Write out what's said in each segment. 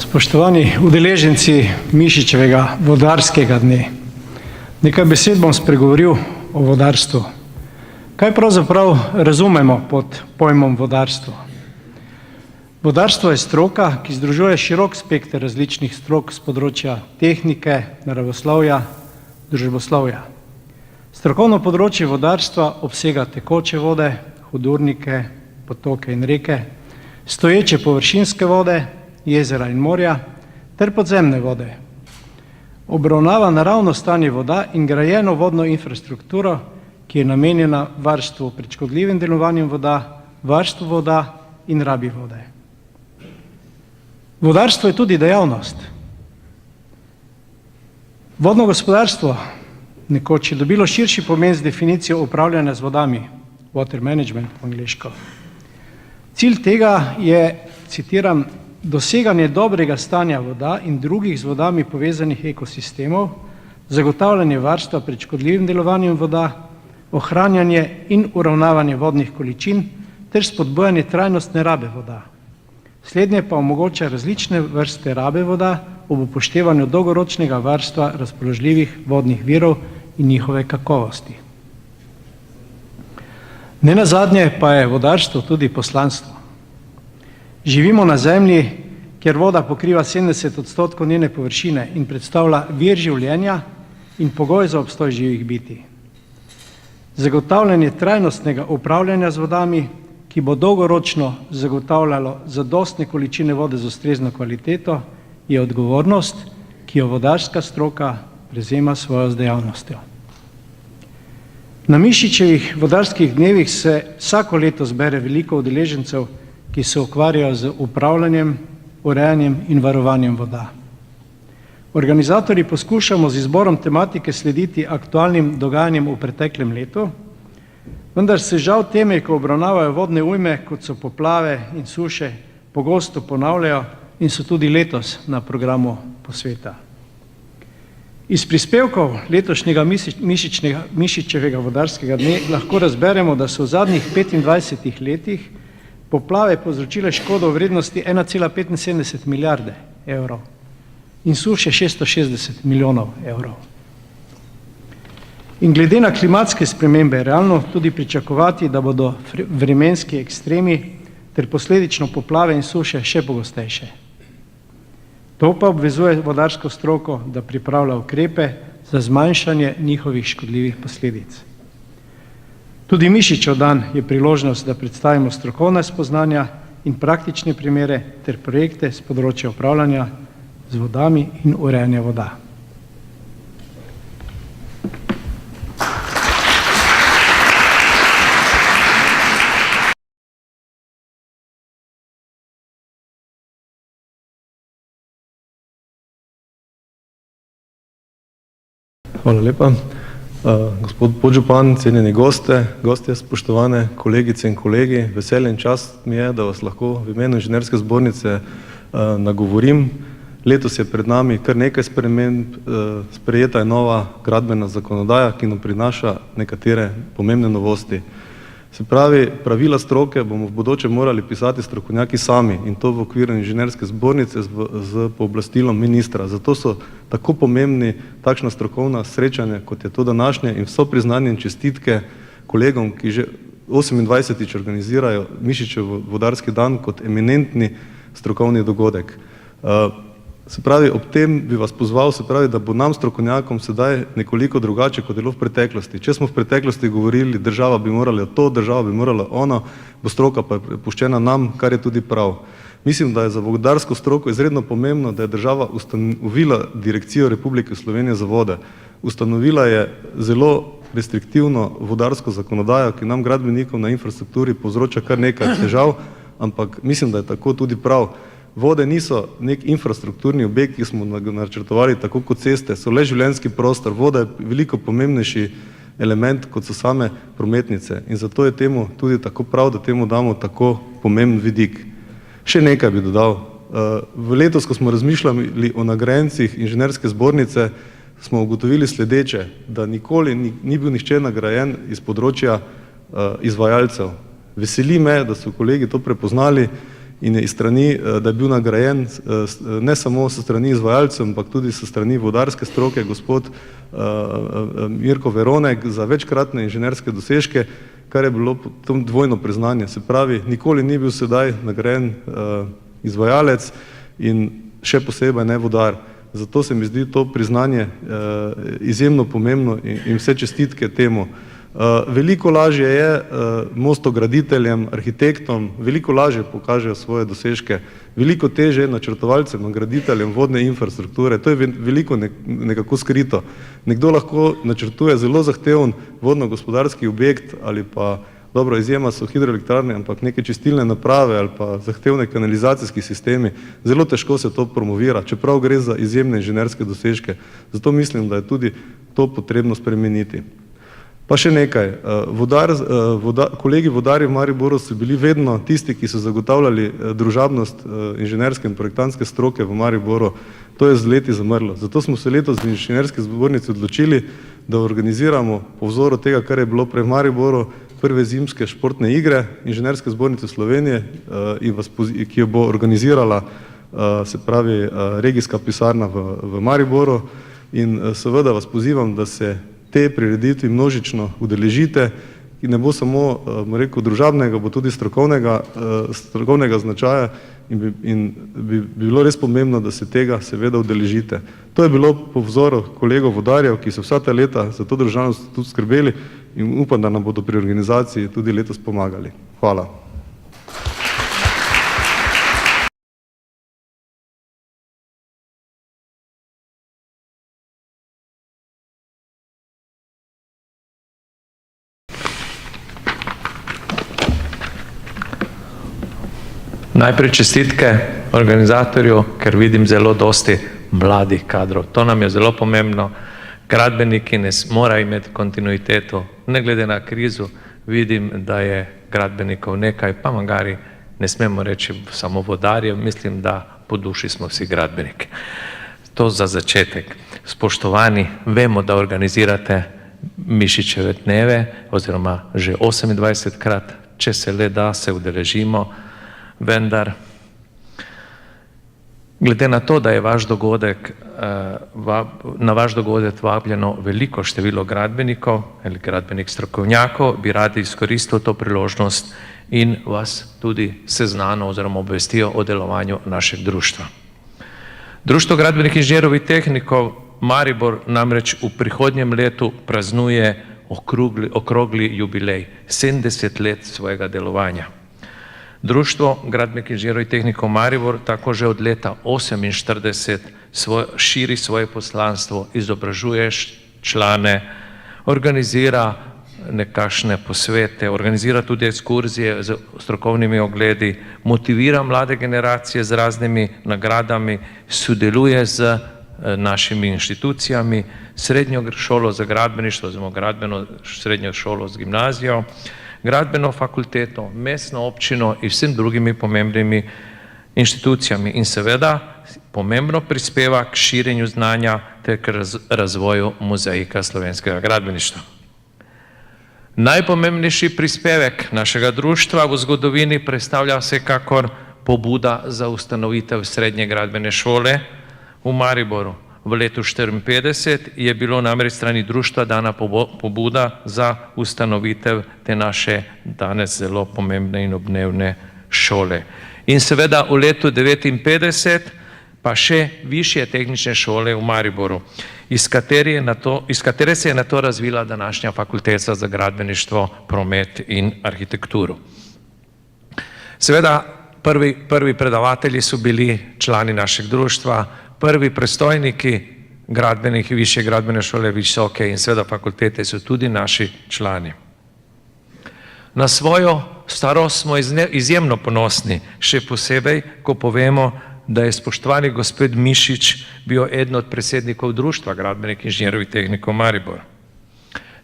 Spoštovani udeleženci Mišičevega vodarskega dne, nekaj besed bom spregovoril o vodarstvu. Kaj pravzaprav razumemo pod pojmom vodarstvo? Vodarstvo je stroka, ki združuje širok spekter različnih strok z področja tehnike, naravoslovja, družboslovja. Strokovno področje vodarstva obsega tekoče vode, hudournike, potoke in reke, stoječe površinske vode, jezera in morja ter podzemne vode. Obravnava naravno stanje voda in grajeno vodno infrastrukturo, ki je namenjena varstvu pred škodljivim delovanjem voda, varstvu voda in rabi vode. Vodarstvo je tudi dejavnost. Vodno gospodarstvo nekoč je dobilo širši pomen z definicijo upravljanja z vodami, water management po angleško. Cilj tega je, citiram, doseganje dobrega stanja voda in drugih z vodami povezanih ekosistemov, zagotavljanje varstva pred škodljivim delovanjem voda, ohranjanje in uravnavanje vodnih količin ter spodbujanje trajnostne rabe voda. Slednje pa omogoča različne vrste rabe voda ob upoštevanju dolgoročnega varstva razpoložljivih vodnih virov in njihove kakovosti. Nenazadnje pa je vodarstvo tudi poslanstvo. Živimo na zemlji, kjer voda pokriva 70% njene površine in predstavlja vir življenja in pogoj za obstoj živih bitij. Zagotavljanje trajnostnega upravljanja z vodami, ki bo dolgoročno zagotavljalo zadostne količine vode z ustrezno kvaliteto, je odgovornost, ki jo vodarska stroka prevzema svojo dejavnostjo. Na Mišičevih vodarskih dnevih se vsako leto zbere veliko udeležencev, ki se ukvarjajo z upravljanjem, urejanjem in varovanjem voda. Organizatorji poskušamo z izborom tematike slediti aktualnim dogajanjem v preteklem letu, vendar se žal teme, ko obravnavajo vodne ujme, kot so poplave in suše, pogosto ponavljajo in so tudi letos na programu posveta. Iz prispevkov letošnjega Mišičevega vodarskega dne lahko razberemo, da so v zadnjih 25 letih poplave povzročile škodo v vrednosti 1,75 milijarde evrov in suše 660 milijonov evrov. In glede na klimatske spremembe je realno tudi pričakovati, da bodo vremenski ekstremi ter posledično poplave in suše še pogostejše. To pa obvezuje vodarsko stroko, da pripravlja ukrepe za zmanjšanje njihovih škodljivih posledic. Tudi Mišičev dan je priložnost, da predstavimo strokovna spoznanja in praktične primere ter projekte z področja upravljanja z vodami in urejanja voda. Hvala lepa. Gospod podžupan, cenjeni gostje, spoštovane kolegice in kolegi, veselje in čast mi je, da vas lahko v imenu Inženirske zbornice nagovorim. Letos je pred nami kar nekaj sprememb, sprejeta je nova gradbena zakonodaja, ki nam prinaša nekatere pomembne novosti. Se pravi, pravila stroke bomo v bodoče morali pisati strokovnjaki sami in to v okviru Inženirske zbornice z pooblastilom ministra. Zato so tako pomembni takšna strokovna srečanja, kot je to današnje, in vso priznanje in čestitke kolegom, ki že 28. organizirajo Mišičev vodarski dan kot eminentni strokovni dogodek. Se pravi, ob tem bi vas pozval, se pravi, da bo nam strokovnjakom sedaj nekoliko drugače, kot je bilo v preteklosti. Če smo v preteklosti govorili, država bi morala to, država bi morala ono, bo stroka pa je prepuščena nam, kar je tudi prav. Mislim, da je za vodarsko stroko izredno pomembno, da je država ustanovila Direkcijo Republike Slovenije za vode. Ustanovila je zelo restriktivno vodarsko zakonodajo, ki nam gradbenikom na infrastrukturi povzroča kar nekaj težav, ampak mislim, da je tako tudi prav. Vode niso nek infrastrukturni objekt, ki smo načrtovali tako kot ceste, so le življenjski prostor. Voda je veliko pomembnejši element, kot so same prometnice. In zato je temu tudi tako prav, da temu damo tako pomemben vidik. Še nekaj bi dodal. V letos, ko smo razmišljali o nagrajencih Inženirske zbornice, smo ugotovili sledeče, da nikoli ni bil nihče nagrajen iz področja izvajalcev. Veseli me, da so kolegi to prepoznali in je iz strani, da je bil nagrajen ne samo s strani izvajalcev, ampak tudi s strani vodarske stroke, gospod Mirko Veronek, za večkratne inženirske dosežke, kar je bilo potem dvojno priznanje. Se pravi, nikoli ni bil sedaj nagrajen izvajalec in še posebej ne vodar. Zato se mi zdi to priznanje izjemno pomembno in vse čestitke temu. Veliko lažje je mostograditeljem, arhitektom, veliko lažje pokažejo svoje dosežke, veliko teže je načrtovalcem, graditeljem vodne infrastrukture, to je veliko nekako skrito. Nekdo lahko načrtuje zelo zahteven vodno-gospodarski objekt ali pa, dobro, izjema so hidroelektrarne, ampak neke čistilne naprave ali pa zahtevne kanalizacijski sistemi, zelo težko se to promovira, čeprav gre za izjemne inženirske dosežke. Zato mislim, da je tudi to potrebno spremeniti. Pa še nekaj, kolegi vodarji v Mariboru so bili vedno tisti, ki so zagotavljali družabnost inženirske in projektantske stroke v Mariboru. To je z leti zamrlo. Zato smo se letos v inženirski zbornici odločili, da organiziramo po vzoru tega, kar je bilo prej v Mariboru, prve zimske športne igre inženirske zbornice Slovenije, ki jo bo organizirala, se pravi, regijska pisarna v Mariboru. In seveda vas pozivam, da se te prireditvi množično udeležite, ki ne bo samo, rekel, družabnega, bo tudi strokovnega značaja in bi bilo res pomembno, da se tega seveda udeležite. To je bilo po vzoru kolegov vodarjev, ki so vsa ta leta za to državnost tudi skrbeli in upam, da nam bodo pri organizaciji tudi letos pomagali. Hvala. Najprej čestitke organizatorju, ker vidim zelo dosti mladih kadrov. To nam je zelo pomembno. Gradbeniki morajo imeti kontinuiteto. Ne glede na krizo, vidim, da je gradbenikov nekaj, pa magari ne smemo reči samo vodarjev, mislim, da po duši smo vsi gradbeniki. To za začetek. Spoštovani, vemo, da organizirate Mišičeve dneve, oziroma že 28krat, če se le da, se udeležimo. Vendar, glede na to, da je na vaš dogodek vabljeno veliko število gradbenikov ali gradbenih strokovnjakov, bi radi izkoristili to priložnost in vas tudi seznanil oziroma obvestijo o delovanju našeg društva. Društvo gradbenih inženirjev in tehnikov Maribor namreč v prihodnjem letu praznuje okrogli jubilej, 70 let svojega delovanja. Društvo gradbenih inženirjev in tehnikov Maribor tako že od leta 1948 širi svoje poslanstvo, izobražuje člane, organizira nekakšne posvete, organizira tudi ekskurzije z strokovnimi ogledi, motivira mlade generacije z raznimi nagradami, sodeluje z našimi inštitucijami, srednjo šolo za gradbeništvo, oziroma gradbeno srednjo šolo z gimnazijo, gradbeno fakulteto, mestno občino in vsem drugimi pomembnimi inštitucijami in seveda pomembno prispeva k širjenju znanja ter k razvoju mozaika slovenskega gradbeništva. Najpomembnejši prispevek našega društva v zgodovini predstavlja vsekakor pobuda za ustanovitev srednje gradbene šole v Mariboru. V letu 1954 je bilo namreč strani društva dana pobuda za ustanovitev te naše danes zelo pomembne in obnevne šole. In seveda v letu 1959 pa še višje tehnične šole v Mariboru, iz katere se je nato razvila današnja fakulteta za gradbeništvo, promet in arhitekturo. Seveda prvi predavatelji so bili člani našeg društva, prvi predstojniki gradbenih, višje gradbene šole, visoke in seveda fakultete so tudi naši člani. Na svojo starost smo izjemno ponosni, še posebej, ko povemo, da je spoštovani gospod Mišič bil eden od predsednikov društva gradbenih inženirjev in tehnikov Maribor.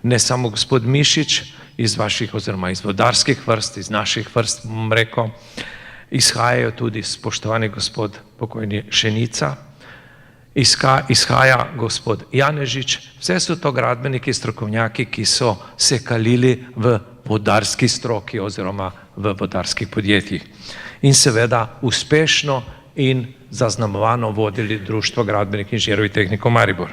Ne samo gospod Mišič iz vaših oziroma iz vodarskih vrst, iz naših vrst, bom rekel, izhajajo tudi spoštovani gospod pokojni Šenica, izhaja gospod Janežič, vse so to gradbeniki, strokovnjaki, ki so se kalili v vodarski stroki oziroma v vodarskih podjetjih. In seveda uspešno in zaznamovano vodili Društvo gradbenih inženirjev in tehnikov Maribor.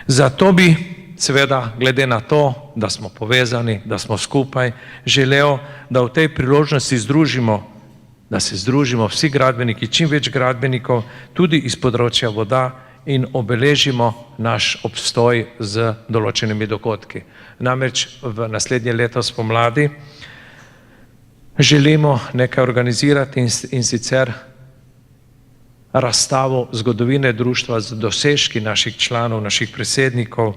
Zato bi seveda, glede na to, da smo povezani, da smo skupaj, želel, da v tej priložnosti da se združimo vsi gradbeniki, čim več gradbenikov, tudi iz področja voda, in obeležimo naš obstoj z določenimi dogodki. Namreč v naslednje leto spomladi želimo nekaj organizirati in sicer razstavo zgodovine društva z dosežki naših članov, naših predsednikov,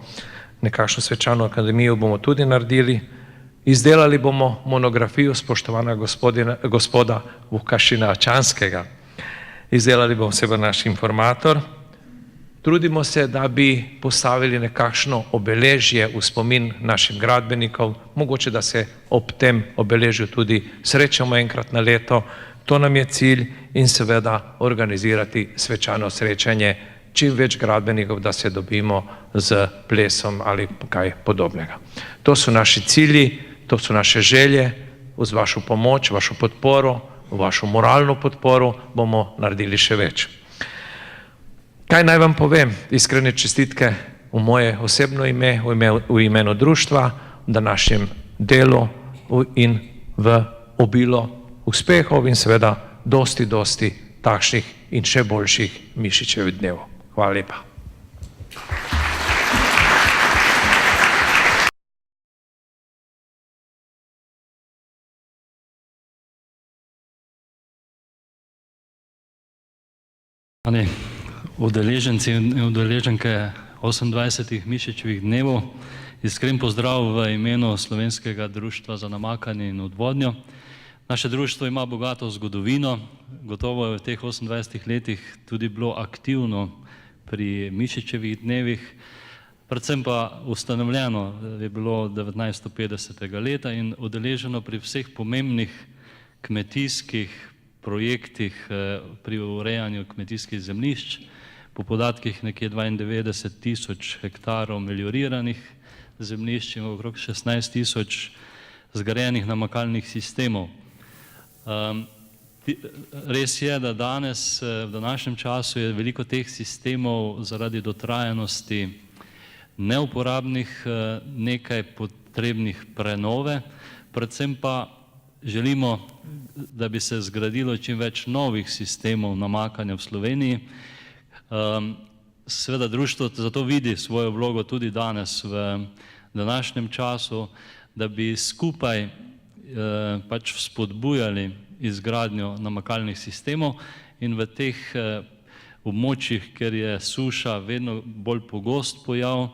nekakšno svečano akademijo bomo tudi naredili. Izdelali bomo monografijo spoštovanega gospoda Vukašina Čanskega. Izdelali bomo seveda naš informator. Trudimo se, da bi postavili nekakšno obeležje v spomin našim gradbenikom, mogoče da se ob tem obeležju tudi srečamo enkrat na leto. To nam je cilj in seveda organizirati svečano srečanje čim več gradbenikov, da se dobimo z plesom ali kaj podobnega. To so naši cilji, to so naše želje, z vašo pomoč, vašo podporo, vašo moralno podporo bomo naredili še več. Kaj naj vam povem? Iskrene čestitke v moje osebno ime, v imenu društva, v današnjem delu in v obilo uspehov in seveda dosti takšnih in še boljših Mišičevih dnev. Hvala lepa. Udeleženci in udeleženke 28. Mišičevih dnevov, iskren pozdrav v imenu Slovenskega društva za namakanje in odvodnjo. Naše društvo ima bogato zgodovino, gotovo je v teh 28 letih tudi bilo aktivno pri Mišičevih dnevih, predvsem pa ustanovljeno je bilo 1950. leta in udeleženo pri vseh pomembnih kmetijskih projektih pri urejanju kmetijskih zemljišč, po podatkih nekje 92.000 hektarov melioriranih zemljišč in okrog 16.000 zgrajenih namakalnih sistemov. Res je, da danes, v današnjem času je veliko teh sistemov zaradi dotrajanosti neuporabnih, nekaj potrebnih prenove, predvsem pa želimo, da bi se zgradilo čim več novih sistemov namakanja v Sloveniji. Seveda društvo zato vidi svojo vlogo tudi danes v današnjem času, da bi skupaj pač spodbujali izgradnjo namakalnih sistemov in v teh območjih, kjer je suša vedno bolj pogost pojav,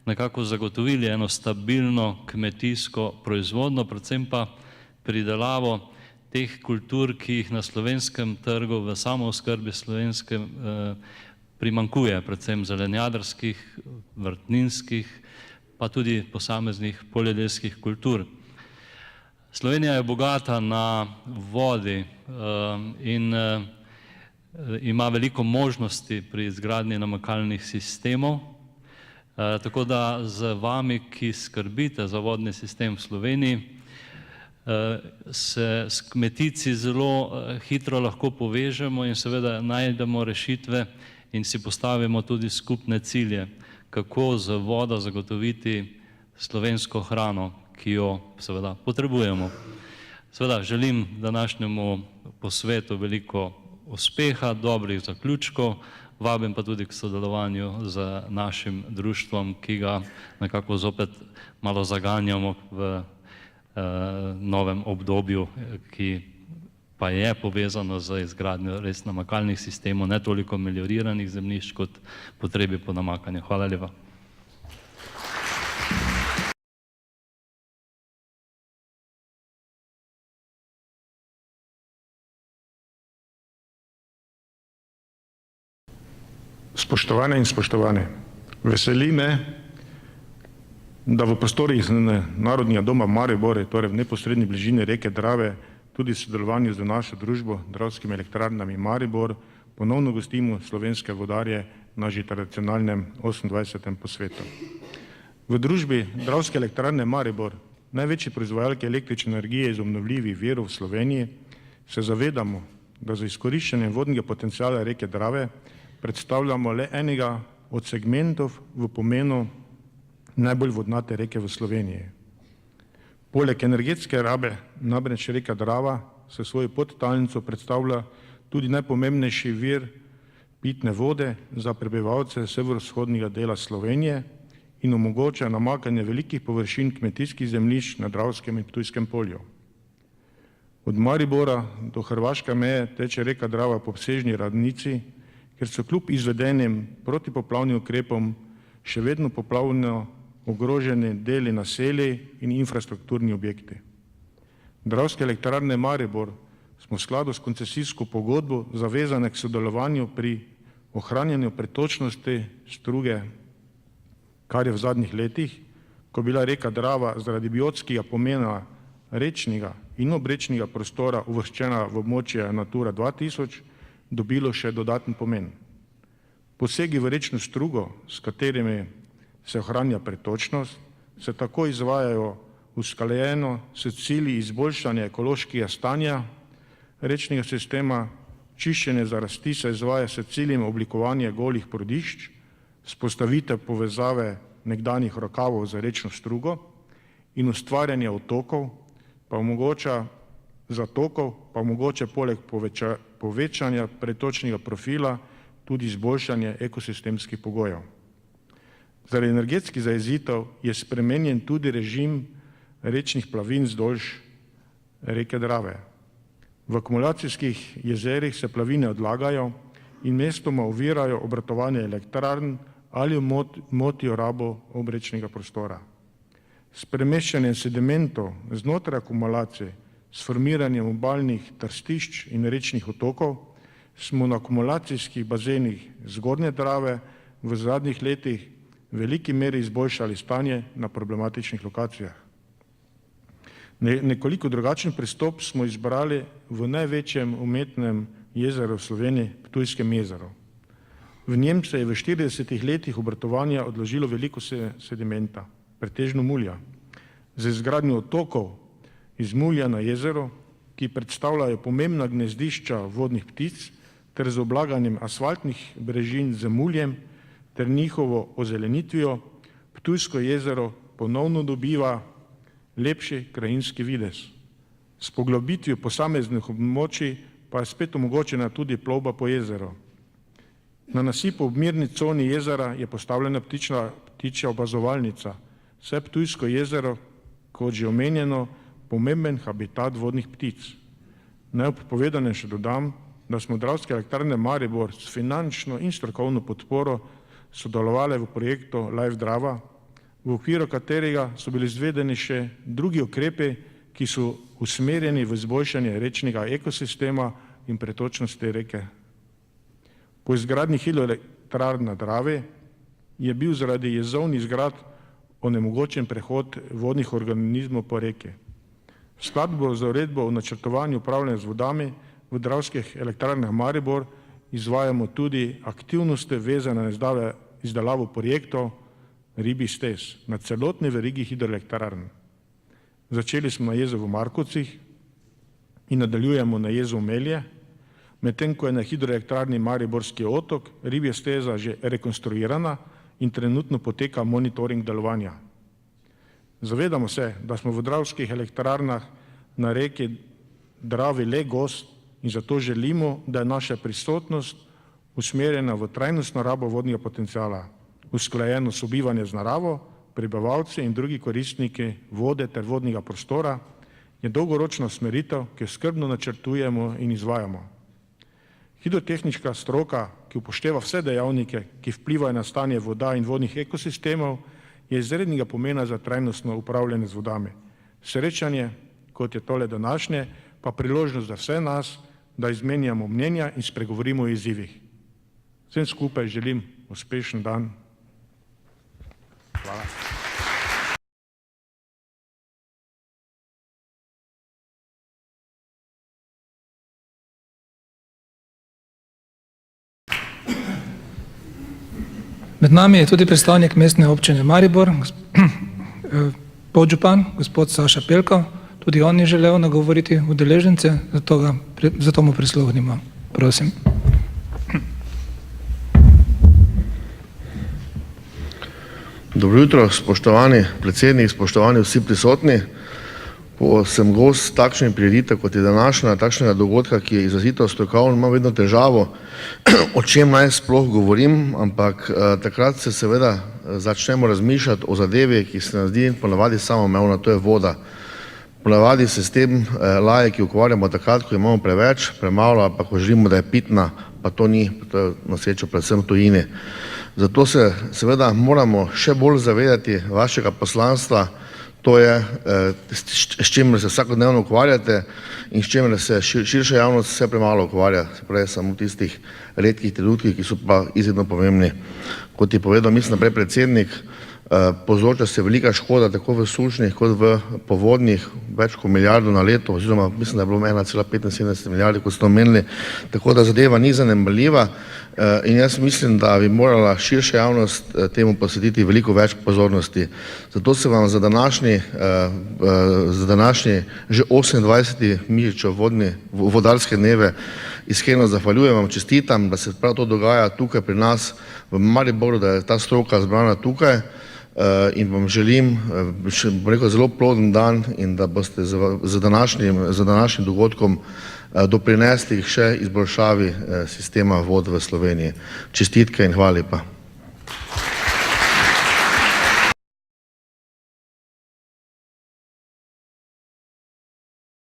nekako zagotovili eno stabilno kmetijsko proizvodnjo, predvsem pa pridelavo teh kultur, ki jih na slovenskem trgu v samooskrbi slovenskem primanjkuje, predvsem zelenjadarskih, vrtninskih, pa tudi posameznih poljedelskih kultur. Slovenija je bogata na vodi in ima veliko možnosti pri izgradnji namakalnih sistemov, tako da z vami, ki skrbite za vodni sistem v Sloveniji, se s kmetici zelo hitro lahko povežemo in seveda najdemo rešitve in si postavimo tudi skupne cilje, kako z vodo zagotoviti slovensko hrano, ki jo seveda potrebujemo. Seveda želim današnjemu posvetu veliko uspeha, dobrih zaključkov, vabim pa tudi k sodelovanju z našim društvom, ki ga nekako zopet malo zaganjamo v novem obdobju, ki pa je povezano z izgradnjo res namakalnih sistemov, ne toliko melioriranih zemljišč kot potrebi po namakanju. Hvala lepa. Spoštovane in spoštovane, veseli me, da v prostorih Narodnega doma Maribor, torej v neposredni bližini reke Drave, tudi v sodelovanju z našo družbo Dravskimi elektrarnami Maribor, ponovno gostimo slovenske vodarje na že tradicionalnem 28. posvetu. V družbi Dravske elektrarne Maribor največji proizvajalke električne energije iz obnovljivih virov v Sloveniji, se zavedamo, da za izkoriščanje vodnega potencijala reke Drave predstavljamo le enega od segmentov v pomenu najbolj vodnate reke v Sloveniji. Poleg energetske rabe namreč reka Drava s svojo podtalnico predstavlja tudi najpomembnejši vir pitne vode za prebivalce severovzhodnega dela Slovenije in omogoča namakanje velikih površin kmetijskih zemljišč na Dravskem in Ptujskem polju. Od Maribora do hrvaške meje teče reka Drava po obsežni ravnici, ker so kljub izvedenim protipoplavnim ukrepom še vedno poplavno ogroženi deli naselij in infrastrukturni objekti. Dravske elektrarne Maribor smo v skladu s koncesijsko pogodbo zavezane k sodelovanju pri ohranjanju pretočnosti struge, kar je v zadnjih letih, ko je bila reka Drava zaradi biotskega pomena rečnega in obrečnega prostora uvrščena v območje Natura 2000, dobilo še dodaten pomen. Posegi v rečno strugo, s katerimi se ohranja pretočnost, se tako izvajajo usklajeno s cilji izboljšanja ekološkega stanja rečnega sistema, čiščenje zarasti se izvaja s ciljem oblikovanja golih prodišč, vzpostavitev povezave nekdanjih rokavov za rečno strugo in ustvarjanje otokov, zatokov pa omogoča poleg povečanja pretočnega profila tudi izboljšanje ekosistemskih pogojev. Zaradi energetskih zajezitev je spremenjen tudi režim rečnih plavin vzdolž reke Drave. V akumulacijskih jezerih se plavine odlagajo in mestoma ovirajo obratovanje elektrarn ali motijo rabo obrečnega prostora. S premeščanjem sedimentov znotraj akumulacije, s formiranjem obalnih trstišč in rečnih otokov smo na akumulacijskih bazenih zgornje Drave v zadnjih letih v veliki meri izboljšali stanje na problematičnih lokacijah. Nekoliko drugačen pristop smo izbrali v največjem umetnem jezeru v Sloveniji, Ptujskem jezeru. V njem se je v 40 letih obratovanja odložilo veliko sedimenta, pretežno mulja. Z izgradnjo otokov iz mulja na jezero, ki predstavljajo pomembna gnezdišča vodnih ptic, ter z oblaganjem asfaltnih brežin z muljem ter njihovo ozelenitvijo, Ptujsko jezero ponovno dobiva lepši krajinski videz. S poglobitvijo posameznih območij pa je spet omogočena tudi plovba po jezeru. Na nasipu ob mirni coni jezera je postavljena ptičja opazovalnica, saj je Ptujsko jezero, kot že omenjeno, pomemben habitat vodnih ptic. Naj ob povedanem še dodam, da smo Dravske elektrarne Maribor s finančno in strokovno podporo sodelovali v projektu Life Drava, v okviru katerega so bili izvedeni še drugi ukrepi, ki so usmerjeni v izboljšanje rečnega ekosistema in pretočnosti reke. Po izgradnji hidroelektrarn na Dravi je bil zaradi jezovnih zgradb onemogočen prehod vodnih organizmov po reki. Skladno z uredbo o načrtovanju upravljanja z vodami v Dravskih elektrarnah Maribor izvajamo tudi aktivnosti vezane na izdelavo projektov ribjih stez na celotni verigi hidroelektrarn. Začeli smo na jezeru v Markovcih in nadaljujemo na jezeru Melje, medtem ko je na hidroelektrarni Mariborski otok ribja steza že rekonstruirana in trenutno poteka monitoring delovanja. Zavedamo se, da smo v Dravskih elektrarnah na reki Dravi le gost in zato želimo, da je naša prisotnost usmerjena v trajnostno rabo vodnega potencijala, usklajeno sobivanje z naravo, prebivalci in drugi koristniki vode ter vodnega prostora, je dolgoročna usmeritev, ki jo skrbno načrtujemo in izvajamo. Hidrotehnička stroka, ki upošteva vse dejavnike, ki vplivajo na stanje voda in vodnih ekosistemov, je izrednega pomena za trajnostno upravljanje z vodami. Srečanje, kot je tole današnje, pa priložnost za vse nas, da izmenjamo mnenja in spregovorimo o izzivih. Vsem skupaj želim uspešen dan. Hvala. Med nami je tudi predstavnik mestne občine Maribor, podžupan, gospod Saša Pelko, tudi on je želel nagovoriti udeležence, zato mu prisluhnimo. Prosim. Dobro jutro, spoštovani predsednik, spoštovani vsi prisotni. Ko sem gost takšne prireditve, kot je današnja, takšnega dogodka, ki je izrazito strokoven, imam vedno težavo, o čem naj sploh govorim, ampak takrat se seveda začnemo razmišljati o zadevi, ki se nam zdi ponavadi samoumevna, to je voda. Ponavadi se s tem laiki ukvarjamo takrat, ko imamo preveč, premalo, pa ko želimo, da je pitna, pa to ni, to je na srečo predvsem v tujini. Zato se seveda moramo še bolj zavedati vašega poslanstva, to je, s čimer se vsakodnevno ukvarjate in s čimer se širša javnost vse premalo ukvarja, se pravi samo v tistih redkih trenutkih, ki so pa izredno pomembni. Kot je povedal, mislim, naprej predsednik, povzroča se velika škoda tako v sušnih kot v povodnih, več kot milijardo na leto, oziroma mislim, da je bilo 1,75 milijarde, kot ste omenili, tako da zadeva ni zanemarljiva in jaz mislim, da bi morala širša javnost temu posvetiti veliko več pozornosti. Zato se vam za današnji že 28. Mižičev vodarske dneve iskreno zahvaljujem, vam čestitam, da se prav to dogaja tukaj pri nas v Mariboru, da je ta stroka zbrana tukaj in vam želim zelo ploden dan in da boste z današnjim dogodkom doprinesli še izboljšavi sistema vod v Sloveniji. Čestitke in hvala lepa.